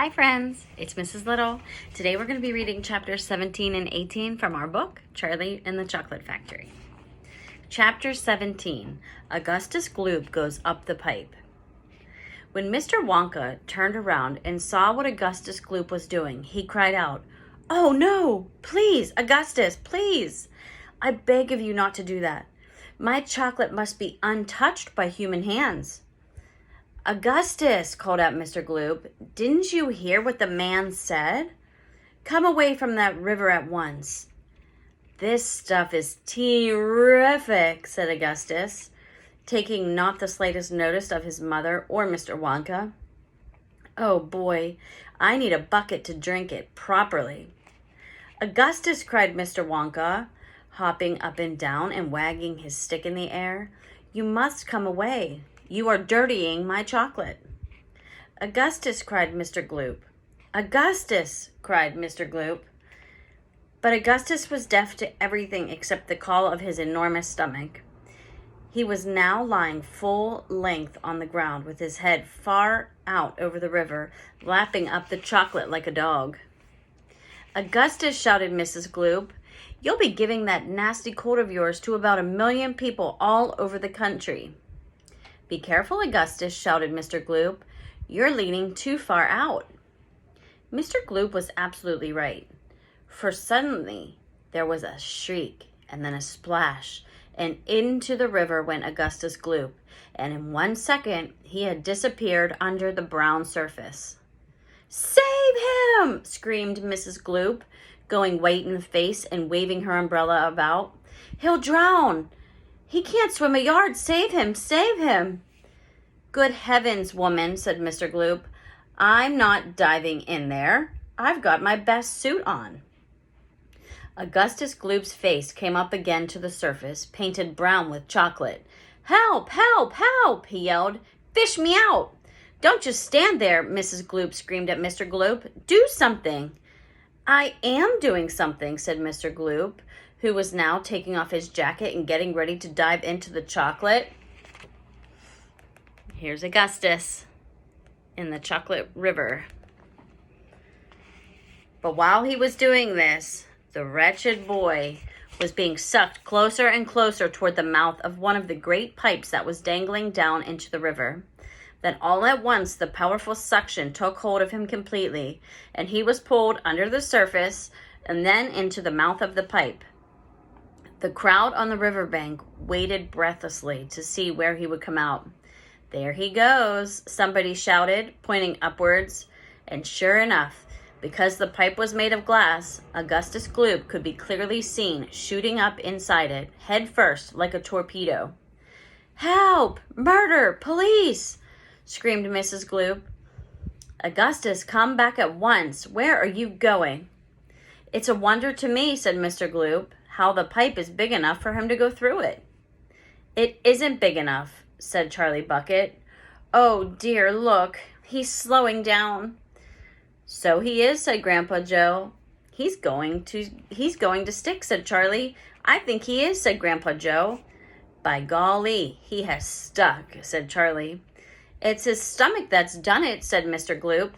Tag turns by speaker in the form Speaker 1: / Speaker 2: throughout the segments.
Speaker 1: Hi friends, it's Mrs. Little. Today we're going to be reading chapters 17 and 18 from our book, Charlie and the Chocolate Factory. Chapter 17, Augustus Gloop Goes Up the Pipe. When Mr. Wonka turned around and saw what Augustus Gloop was doing, he cried out, "Oh no, please, Augustus, please. I beg of you not to do that. My chocolate must be untouched by human hands." "Augustus," called out Mr. Gloop, "didn't you hear what the man said? Come away from that river at once." "This stuff is terrific," said Augustus, taking not the slightest notice of his mother or Mr. Wonka. "Oh boy, I need a bucket to drink it properly." "Augustus," cried Mr. Wonka, hopping up and down and wagging his stick in the air, "you must come away. You are dirtying my chocolate." "Augustus," cried Mr. Gloop. "Augustus," cried Mr. Gloop. But Augustus was deaf to everything except the call of his enormous stomach. He was now lying full length on the ground with his head far out over the river, lapping up the chocolate like a dog. "Augustus," shouted Mrs. Gloop, "you'll be giving that nasty cold of yours to about 1,000,000 people all over the country." "Be careful, Augustus," shouted Mr. Gloop. "You're leaning too far out." Mr. Gloop was absolutely right, for suddenly there was a shriek and then a splash, and into the river went Augustus Gloop, and in 1 second he had disappeared under the brown surface. "Save him!" screamed Mrs. Gloop, going white in the face and waving her umbrella about. "He'll drown! He can't swim a yard! Save him! Save him!" "Good heavens, woman," said Mr. Gloop. "I'm not diving in there. I've got my best suit on." Augustus Gloop's face came up again to the surface, painted brown with chocolate. "Help! Help! Help!" he yelled. "Fish me out!" "Don't just stand there," Mrs. Gloop screamed at Mr. Gloop. "Do something." "I am doing something," said Mr. Gloop, who was now taking off his jacket and getting ready to dive into the chocolate. Here's Augustus in the chocolate river. But while he was doing this, the wretched boy was being sucked closer and closer toward the mouth of one of the great pipes that was dangling down into the river. Then all at once the powerful suction took hold of him completely, and he was pulled under the surface and then into the mouth of the pipe. The crowd on the riverbank waited breathlessly to see where he would come out. "There he goes," somebody shouted, pointing upwards, and sure enough, because the pipe was made of glass, Augustus Gloop could be clearly seen shooting up inside it, head first, like a torpedo. "Help! Murder! Police!" screamed Mrs. Gloop. "Augustus, come back at once. Where are you going?" "It's a wonder to me," said Mr. Gloop, "how the pipe is big enough for him to go through it." "It isn't big enough," said Charlie Bucket. "Oh dear, look, he's slowing down." "So he is," said Grandpa Joe. He's going to stick," said Charlie. "I think he is," said Grandpa Joe. "By golly, he has stuck," said Charlie. "It's his stomach that's done it," said Mr. Gloop.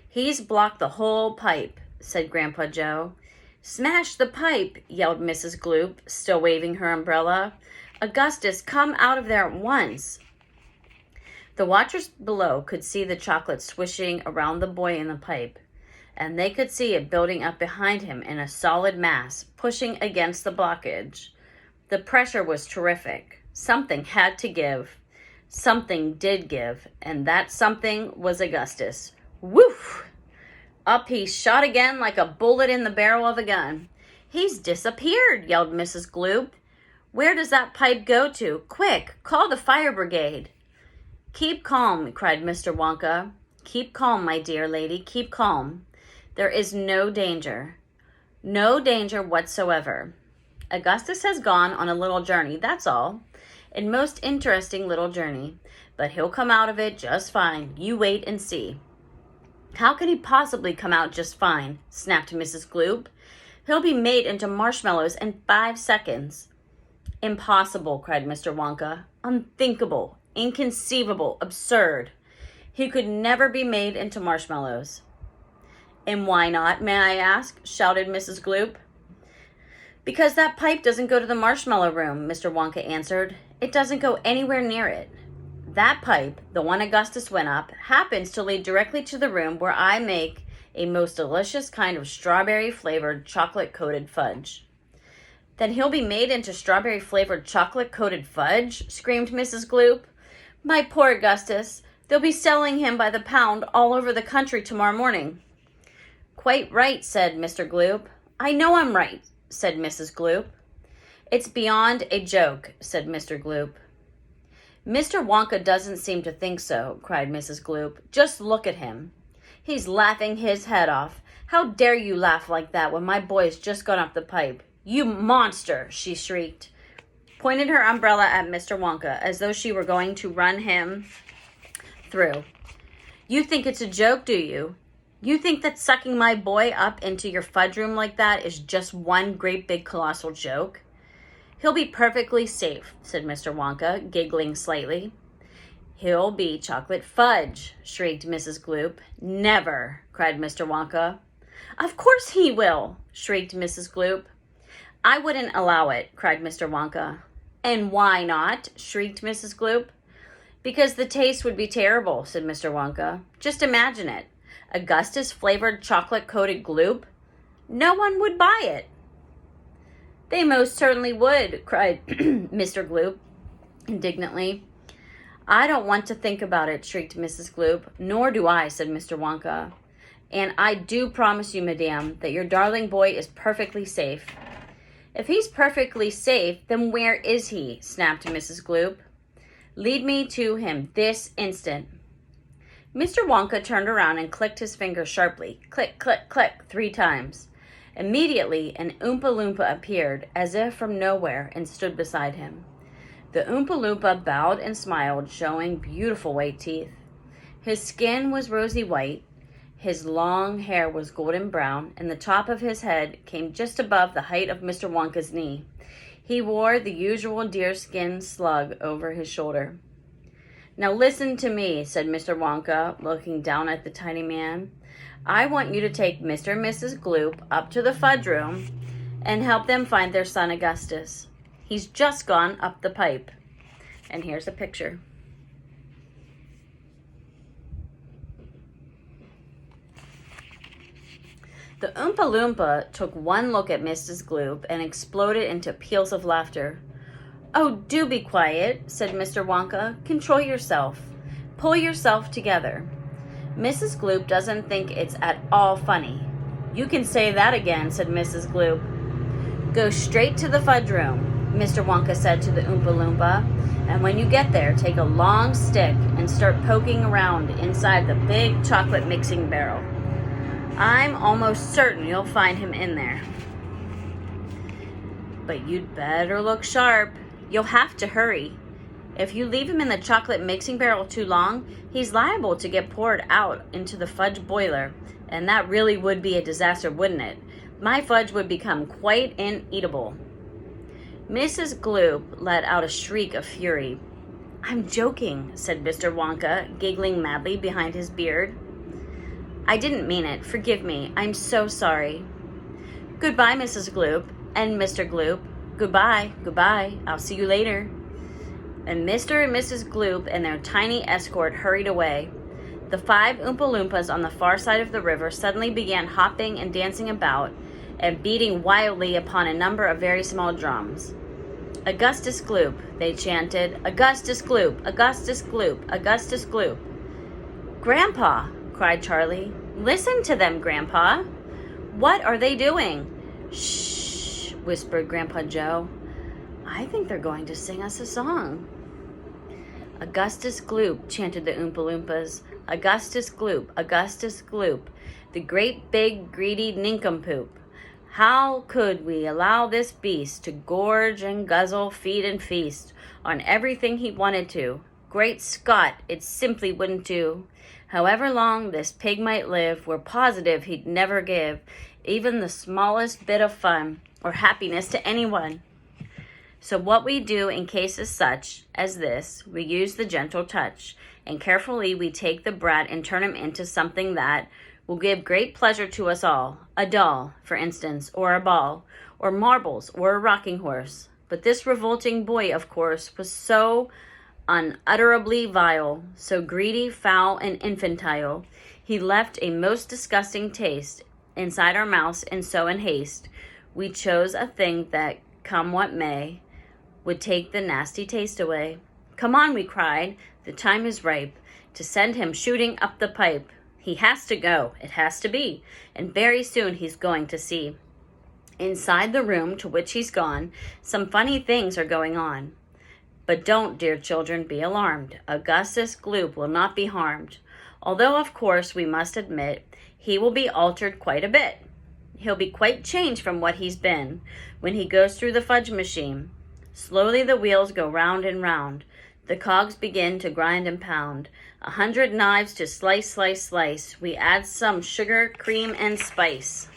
Speaker 1: "He's blocked the whole pipe," said Grandpa Joe. "Smash the pipe," yelled Mrs. Gloop, still waving her umbrella. "Augustus, come out of there at once." The watchers below could see the chocolate swishing around the boy in the pipe, and they could see it building up behind him in a solid mass, pushing against the blockage. The pressure was terrific. Something had to give. Something did give, and that something was Augustus. Woof! Up he shot again like a bullet in the barrel of a gun. "He's disappeared," yelled Mrs. Gloop. "Where does that pipe go to? Quick, call the fire brigade." "Keep calm," cried Mr. Wonka. "Keep calm, my dear lady, keep calm. There is no danger. No danger whatsoever. Augustus has gone on a little journey, that's all. A most interesting little journey. But he'll come out of it just fine. You wait and see." "How can he possibly come out just fine?" snapped Mrs. Gloop. "He'll be made into marshmallows in 5 seconds. "Impossible," cried Mr. Wonka. "Unthinkable, inconceivable, absurd. He could never be made into marshmallows. And why not, may I ask? Shouted Mrs. Gloop. Because that pipe doesn't go to the marshmallow room, Mr. Wonka answered. It doesn't go anywhere near it. That pipe, the one Augustus went up, happens to lead directly to the room where I make a most delicious kind of strawberry-flavored chocolate-coated fudge. Then he'll be made into strawberry-flavored chocolate-coated fudge? Screamed Mrs. Gloop. My poor Augustus. They'll be selling him by the pound all over the country tomorrow morning. Quite right, said Mr. Gloop. I know I'm right, said Mrs. Gloop. It's beyond a joke, said Mr. Gloop. Mr. Wonka doesn't seem to think so, cried Mrs. Gloop. Just look at him. He's laughing his head off. How dare you laugh like that when my boy's just gone up the pipe? You monster, she shrieked, pointed her umbrella at Mr. Wonka as though she were going to run him through. You think it's a joke, do you? You think that sucking my boy up into your fudge room like that is just one great big colossal joke? He'll be perfectly safe, said Mr. Wonka, giggling slightly. He'll be chocolate fudge, shrieked Mrs. Gloop. Never, cried Mr. Wonka. Of course he will, shrieked Mrs. Gloop. I wouldn't allow it, cried Mr. Wonka. And why not? Shrieked Mrs. Gloop. Because the taste would be terrible, said Mr. Wonka. Just imagine it. Augustus-flavored chocolate-coated gloop? No one would buy it. They most certainly would, cried Mr. Gloop indignantly. I don't want to think about it, shrieked Mrs. Gloop. Nor do I, said Mr. Wonka. And I do promise you, madame, that your darling boy is perfectly safe. If he's perfectly safe, then where is he? Snapped Mrs. Gloop. Lead me to him this instant. Mr. Wonka turned around and clicked his fingers sharply. Click, click, click, 3 times. Immediately, an Oompa Loompa appeared, as if from nowhere, and stood beside him. The Oompa Loompa bowed and smiled, showing beautiful white teeth. His skin was rosy white, his long hair was golden brown, and the top of his head came just above the height of Mr. Wonka's knee. He wore the usual deerskin slug over his shoulder. Now listen to me, said Mr. Wonka, looking down at the tiny man. I want you to take Mr. and Mrs. Gloop up to the fudge room and help them find their son Augustus. He's just gone up the pipe. And here's a picture. The Oompa Loompa took one look at Mrs. Gloop and exploded into peals of laughter. Oh, do be quiet, said Mr. Wonka. Control yourself. Pull yourself together. Mrs. Gloop doesn't think it's at all funny. You can say that again, said Mrs. Gloop. Go straight to the fudge room, Mr. Wonka said to the Oompa Loompa. And when you get there, take a long stick and start poking around inside the big chocolate mixing barrel. I'm almost certain you'll find him in there. But you'd better look sharp. You'll have to hurry. If you leave him in the chocolate mixing barrel too long, he's liable to get poured out into the fudge boiler, and that really would be a disaster, wouldn't it? My fudge would become quite uneatable. Mrs. Gloop let out a shriek of fury. I'm joking, said Mr. Wonka, giggling madly behind his beard. I didn't mean it. Forgive me. I'm so sorry. Goodbye, Mrs. Gloop and Mr. Gloop. Goodbye. Goodbye. I'll see you later. And Mr. and Mrs. Gloop and their tiny escort hurried away. The 5 Oompa Loompas on the far side of the river suddenly began hopping and dancing about and beating wildly upon a number of very small drums. Augustus Gloop, they chanted. Augustus Gloop, Augustus Gloop, Augustus Gloop. Grandpa, cried Charlie. Listen to them, Grandpa. What are they doing? Shh, whispered Grandpa Joe. I think they're going to sing us a song. Augustus Gloop, chanted the Oompa Loompas. Augustus Gloop, Augustus Gloop, the great big greedy nincompoop. How could we allow this beast to gorge and guzzle, feed and feast on everything he wanted to? Great Scott, it simply wouldn't do. However long this pig might live, we're positive he'd never give even the smallest bit of fun or happiness to anyone. So what we do in cases such as this, we use the gentle touch, and carefully we take the brat and turn him into something that will give great pleasure to us all. A doll, for instance, or a ball, or marbles, or a rocking horse. But this revolting boy, of course, was so unutterably vile, so greedy, foul, and infantile, he left a most disgusting taste inside our mouths, and so in haste we chose a thing that, come what may, would take the nasty taste away. Come on, we cried, the time is ripe to send him shooting up the pipe. He has to go, it has to be, and very soon he's going to see. Inside the room to which he's gone, some funny things are going on. But don't, dear children, be alarmed. Augustus Gloop will not be harmed, although, of course, we must admit, he will be altered quite a bit. He'll be quite changed from what he's been when he goes through the fudge machine. Slowly the wheels go round and round. The cogs begin to grind and pound. 100 knives to slice, slice, slice. We add some sugar, cream, and spice.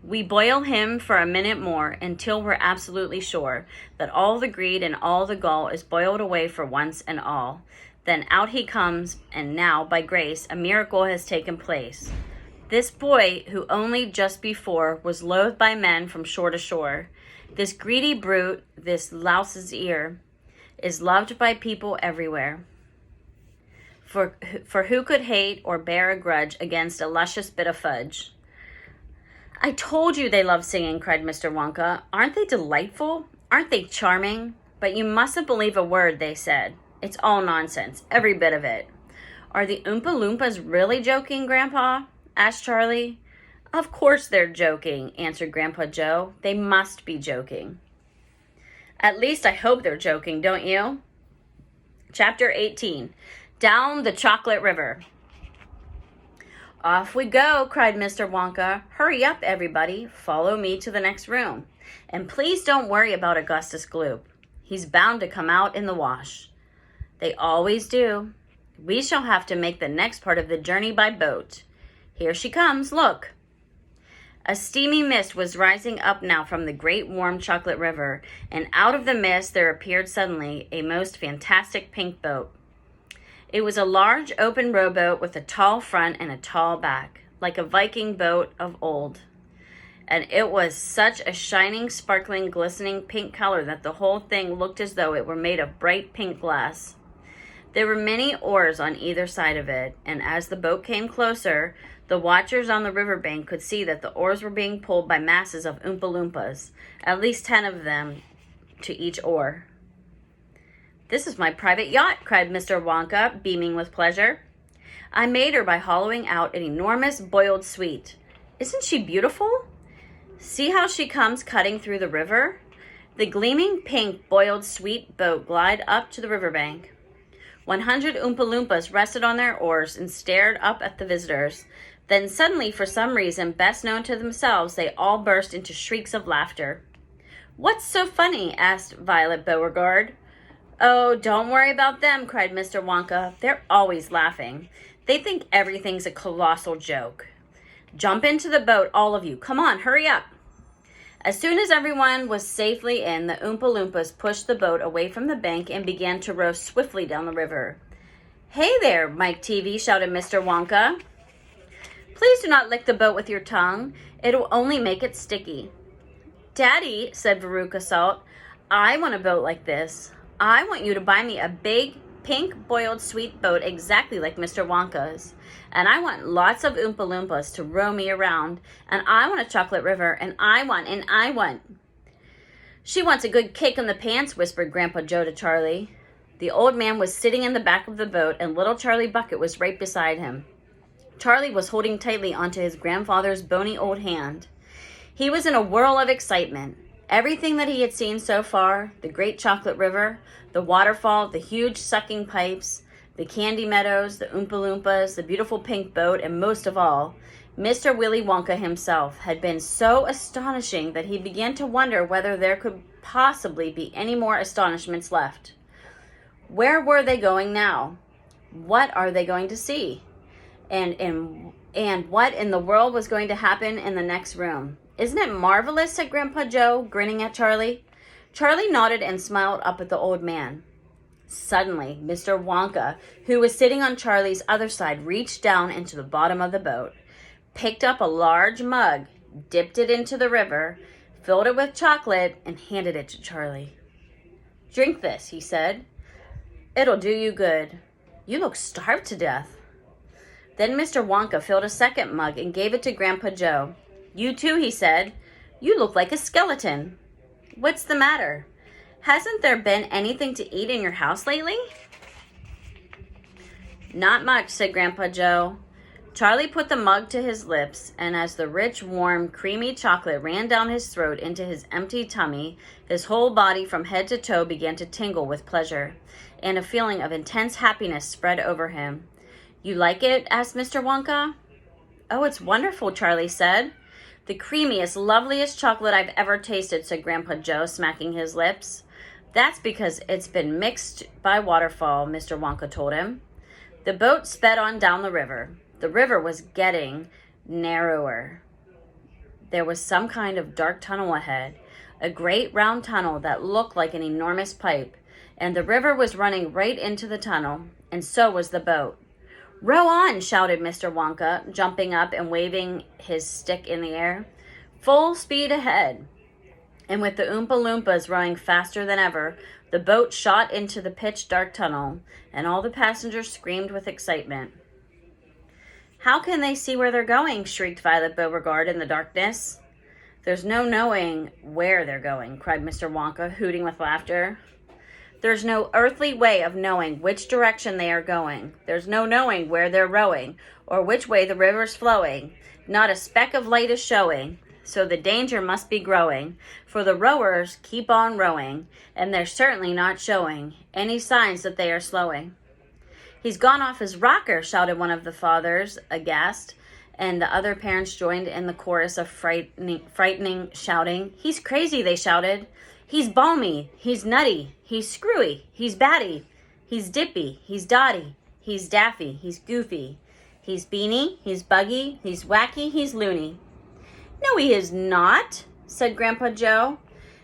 Speaker 1: We boil him for a minute more until we're absolutely sure that all the greed and all the gall is boiled away for once and all. Then out he comes, and now, by grace, a miracle has taken place. This boy, who only just before was loathed by men from shore to shore, this greedy brute, this louse's ear, is loved by people everywhere. For who could hate or bear a grudge against a luscious bit of fudge? I told you they love singing, cried Mr. Wonka. Aren't they delightful? Aren't they charming? But you mustn't believe a word they said. It's all nonsense, every bit of it. Are the Oompa Loompas really joking, Grandpa? Asked Charlie. Of course they're joking, answered Grandpa Joe. They must be joking. At least I hope they're joking, don't you? Chapter 18. Down the Chocolate River. Off we go, cried Mr. Wonka. Hurry up, everybody. Follow me to the next room. And please don't worry about Augustus Gloop. He's bound to come out in the wash. They always do. We shall have to make the next part of the journey by boat. Here she comes, look. A steamy mist was rising up now from the great warm chocolate river, and out of the mist there appeared suddenly a most fantastic pink boat. It was a large open rowboat with a tall front and a tall back, like a Viking boat of old. And it was such a shining, sparkling, glistening pink color that the whole thing looked as though it were made of bright pink glass. There were many oars on either side of it, and as the boat came closer, the watchers on the riverbank could see that the oars were being pulled by masses of Oompa Loompas, at least 10 of them to each oar. This is my private yacht, cried Mr. Wonka, beaming with pleasure. I made her by hollowing out an enormous boiled sweet. Isn't she beautiful? See how she comes cutting through the river? The gleaming pink boiled sweet boat glided up to the riverbank. 100 Oompa Loompas rested on their oars and stared up at the visitors. Then suddenly, for some reason best known to themselves, they all burst into shrieks of laughter. What's so funny? Asked Violet Beauregard. Oh, don't worry about them, cried Mr. Wonka. They're always laughing. They think everything's a colossal joke. Jump into the boat, all of you. Come on, hurry up. As soon as everyone was safely in, the Oompa Loompas pushed the boat away from the bank and began to row swiftly down the river. Hey there, Mike Teavee, shouted Mr. Wonka. Please do not lick the boat with your tongue. It'll only make it sticky. Daddy, said Veruca Salt, I want a boat like this. I want you to buy me a big, pink, boiled sweet boat exactly like Mr. Wonka's. And I want lots of Oompa Loompas to row me around. And I want a chocolate river. And I want. She wants a good kick in the pants, whispered Grandpa Joe to Charlie. The old man was sitting in the back of the boat, and little Charlie Bucket was right beside him. Charlie was holding tightly onto his grandfather's bony old hand. He was in a whirl of excitement. Everything that he had seen so far, the great chocolate river, the waterfall, the huge sucking pipes, the candy meadows, the Oompa Loompas, the beautiful pink boat, and most of all, Mr. Willy Wonka himself had been so astonishing that he began to wonder whether there could possibly be any more astonishments left. Where were they going now? What are they going to see? And what in the world was going to happen in the next room? Isn't it marvelous, said Grandpa Joe, grinning at Charlie. Charlie nodded and smiled up at the old man. Suddenly, Mr. Wonka, who was sitting on Charlie's other side, reached down into the bottom of the boat, picked up a large mug, dipped it into the river, filled it with chocolate, and handed it to Charlie. "Drink this," he said. "It'll do you good. You look starved to death." Then Mr. Wonka filled a second mug and gave it to Grandpa Joe. "You too," he said. "You look like a skeleton. What's the matter? Hasn't there been anything to eat in your house lately?" "Not much," said Grandpa Joe. Charlie put the mug to his lips, and as the rich, warm, creamy chocolate ran down his throat into his empty tummy, his whole body from head to toe began to tingle with pleasure, and a feeling of intense happiness spread over him. "You like it?" asked Mr. Wonka. "Oh, it's wonderful," Charlie said. "The creamiest, loveliest chocolate I've ever tasted," said Grandpa Joe, smacking his lips. "That's because it's been mixed by waterfall," Mr. Wonka told him. The boat sped on down the river. The river was getting narrower. There was some kind of dark tunnel ahead, a great round tunnel that looked like an enormous pipe, and the river was running right into the tunnel, and so was the boat. "Row on!" shouted Mr. Wonka, jumping up and waving his stick in the air. "Full speed ahead!" And with the Oompa Loompas rowing faster than ever, the boat shot into the pitch-dark tunnel, and all the passengers screamed with excitement. "How can they see where they're going?" shrieked Violet Beauregard in the darkness. "There's no knowing where they're going," cried Mr. Wonka, hooting with laughter. "There's no earthly way of knowing which direction they are going. There's no knowing where they're rowing, or which way the river's flowing. Not a speck of light is showing. So the danger must be growing, for the rowers keep on rowing, and they're certainly not showing any signs that they are slowing." "He's gone off his rocker," shouted one of the fathers, aghast, and the other parents joined in the chorus of frightening shouting. "He's crazy," they shouted. "He's balmy, he's nutty, he's screwy, he's batty, he's dippy, he's dotty, he's daffy, he's goofy, he's beany, he's buggy, he's wacky, he's loony." "No, he is not," said Grandpa Joe.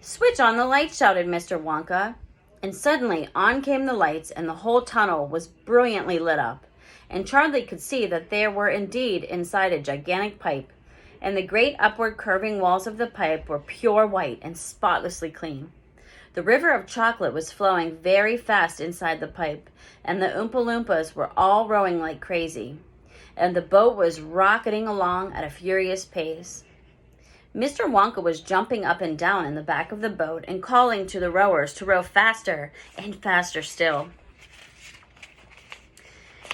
Speaker 1: "Switch on the lights," shouted Mr. Wonka. And suddenly on came the lights, and the whole tunnel was brilliantly lit up. And Charlie could see that they were indeed inside a gigantic pipe, and the great upward curving walls of the pipe were pure white and spotlessly clean. The river of chocolate was flowing very fast inside the pipe, and the Oompa Loompas were all rowing like crazy, and the boat was rocketing along at a furious pace. Mr. Wonka was jumping up and down in the back of the boat and calling to the rowers to row faster and faster still.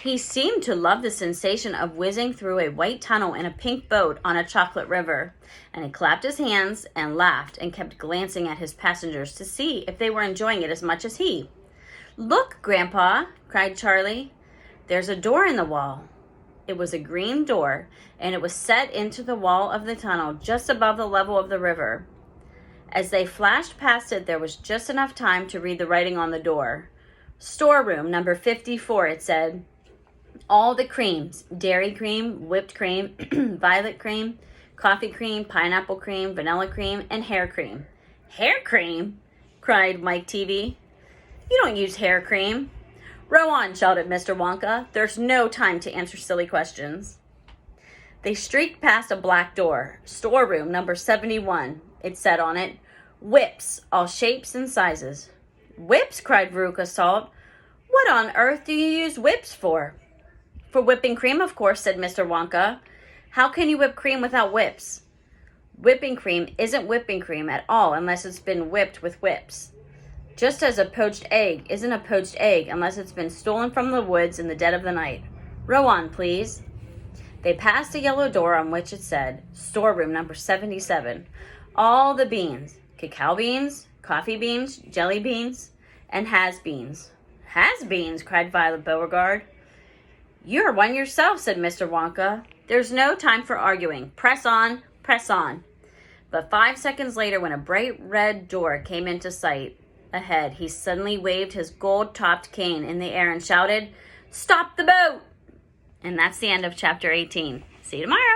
Speaker 1: He seemed to love the sensation of whizzing through a white tunnel in a pink boat on a chocolate river, and he clapped his hands and laughed and kept glancing at his passengers to see if they were enjoying it as much as he. "Look, Grandpa," cried Charlie. "There's a door in the wall." It was a green door, and it was set into the wall of the tunnel just above the level of the river. As they flashed past it, there was just enough time to read the writing on the door. "Storeroom number 54, it said. "All the creams, dairy cream, whipped cream, violet cream, coffee cream, pineapple cream, vanilla cream, and hair cream." "Hair cream?" cried Mike Teavee. "You don't use hair cream." "Row on," shouted Mr. Wonka. "There's no time to answer silly questions." They streaked past a black door. "Storeroom number 71, it said on it. "Whips, all shapes and sizes." "Whips?" cried Veruca Salt. "What on earth do you use whips for?" "For whipping cream, of course," said Mr. Wonka. "How can you whip cream without whips?" "Whipping cream isn't whipping cream at all unless it's been whipped with whips. Just as a poached egg isn't a poached egg unless it's been stolen from the woods in the dead of the night. Row on, please." They passed a yellow door on which it said, "Storeroom number 77. All the beans, cacao beans, coffee beans, jelly beans, and has-beans." "Has-beans?" cried Violet Beauregard. "You're one yourself," said Mr. Wonka. "There's no time for arguing. Press on, press on." But 5 seconds later, when a bright red door came into sight ahead, he suddenly waved his gold-topped cane in the air and shouted, "Stop the boat!" And that's the end of chapter 18. See you tomorrow.